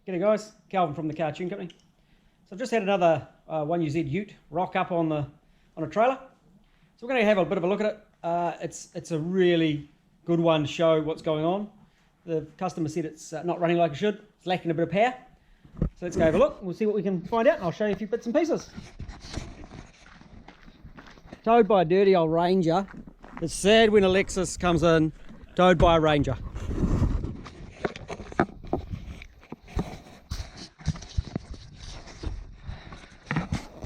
G'day guys, Calvin from the Car Tune Company. So I've just had another 1UZ Ute rock up on a trailer. So we're going to have a bit of a look at it. It's a really good one to show what's going on. The customer said it's not running like it should. It's lacking a bit of power. So let's go have a look. We'll see what we can find out and I'll show you a few bits and pieces. Towed by a dirty old Ranger. It's sad when a Lexus comes in towed by a Ranger.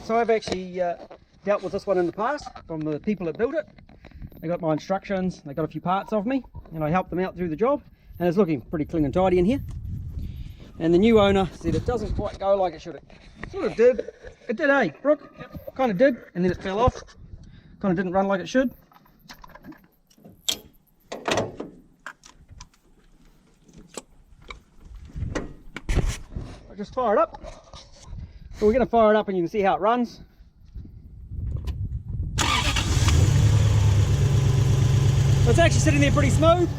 So I've actually dealt with this one in the past from the people that built it. They got my instructions, they got a few parts of me, and I helped them out through the job, and it's looking pretty clean and tidy in here. And the new owner said it doesn't quite go like it should. It sort of did. It did, eh, Brooke? Yep. Kind of did, and then it fell off. Kind of didn't run like it should. I'll just fire it up. So we're going to fire it up and you can see how it runs. So it's actually sitting there pretty smooth.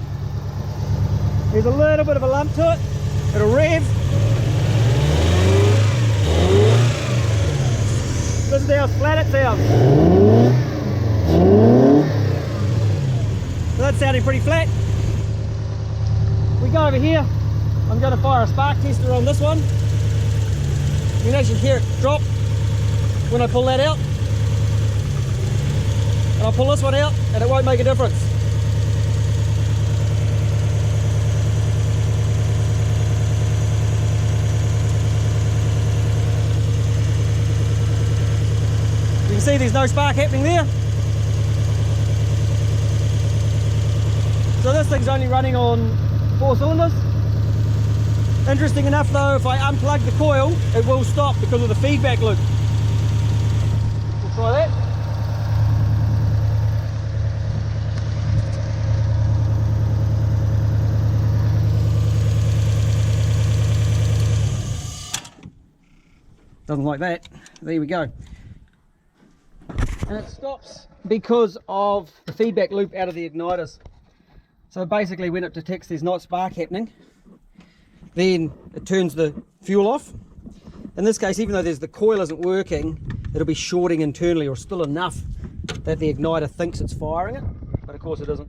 There's a little bit of a lump to it. It'll rev. This is how flat it sounds. So that's sounding pretty flat. We go over here. I'm going to fire a spark tester on this one. You can actually hear it drop when I pull that out. And I'll pull this one out and it won't make a difference. You can see there's no spark happening there. So this thing's only running on 4 cylinders. Interesting enough though, if I unplug the coil, it will stop because of the feedback loop. We'll try that. Doesn't like that. There we go. And it stops because of the feedback loop out of the igniters. So basically when it detects there's not spark happening, then it turns the fuel off. In this case, even though the coil isn't working, it'll be shorting internally or still enough that the igniter thinks it's firing it, but of course it isn't.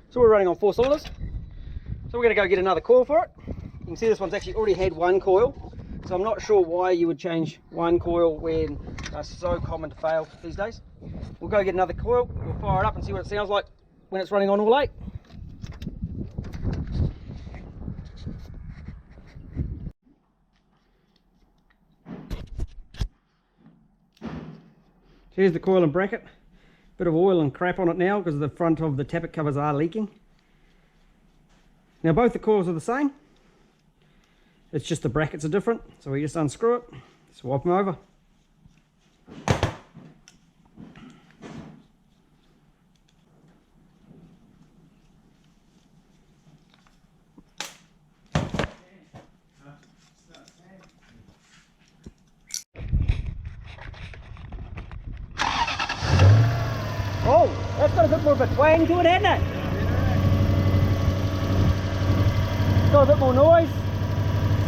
So we're running on 4 cylinders. So we're going to go get another coil for it. You can see this one's actually already had one coil, so I'm not sure why you would change one coil when they're so common to fail these days. We'll go get another coil, we'll fire it up and see what it sounds like when it's running on all 8. Here's the coil and bracket. Bit of oil and crap on it now because the front of the tappet covers are leaking. Now both the coils are the same. It's just the brackets are different. So we just unscrew it, swap them over. Oh, that's got a bit more of a twang to it, hasn't it? It's got a bit more noise.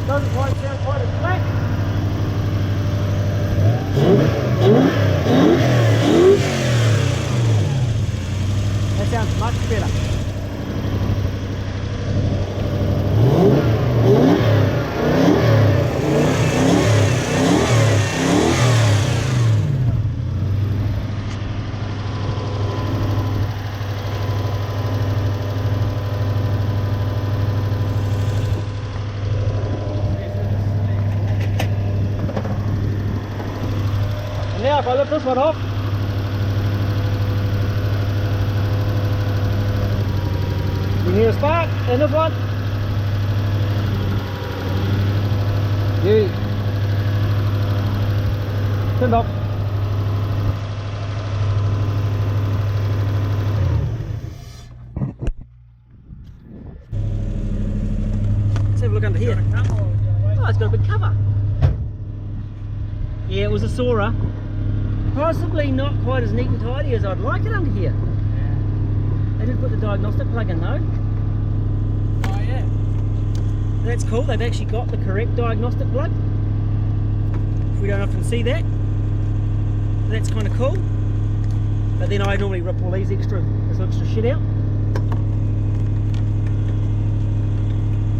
Doesn't quite sound quite as flat. That sounds much better. Now if I lift this one off, you can hear a spark in this one. Beauty. Turned off. Let's have a look under here. Oh, it's got a big cover. Yeah, it was a Sora. Possibly not quite as neat and tidy as I'd like it under here. Yeah. They did put the diagnostic plug in though. Oh yeah. that's cool, they've actually got the correct diagnostic plug. We don't often see that. That's kind of cool. But then I normally rip all these extra shit out.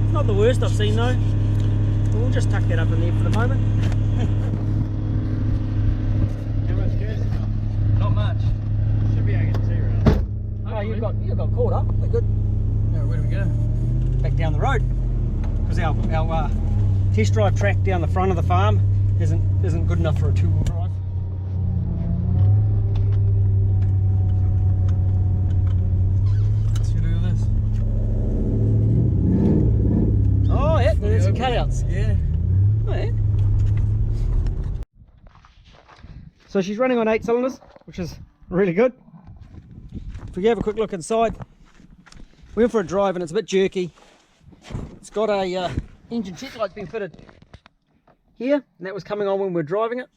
It's not the worst I've seen though. But we'll just tuck that up in there for the moment. How much gas you got? Not much. Should be able to get 2 rounds. Oh, you've got caught up. We're good. Yeah, where do we go? Back down the road. Because our test drive track down the front of the farm isn't good enough for a 2-wheel drive. Oh yeah, there's some cutouts. Yeah. Oh, yeah. So she's running on 8 cylinders, which is really good. If we have a quick look inside, we went for a drive and it's a bit jerky. It's got a engine check light's been fitted here, and that was coming on when we were driving it.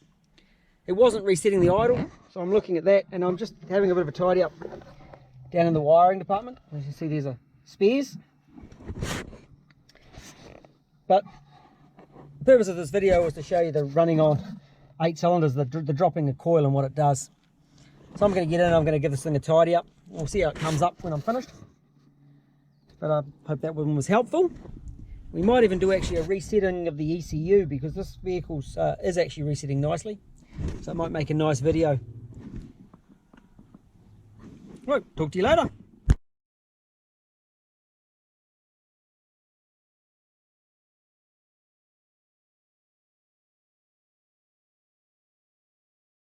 It wasn't resetting the idle, so I'm looking at that and I'm just having a bit of a tidy up down in the wiring department. As you see, there's a spares. But the purpose of this video was to show you the running on 8 cylinders, the dropping the coil and what it does. So I'm going to get in, I'm going to give this thing a tidy up. We'll see how it comes up when I'm finished. But I hope that one was helpful. We might even do actually a resetting of the ECU, because this vehicle is actually resetting nicely. So it might make a nice video. Right, talk to you later.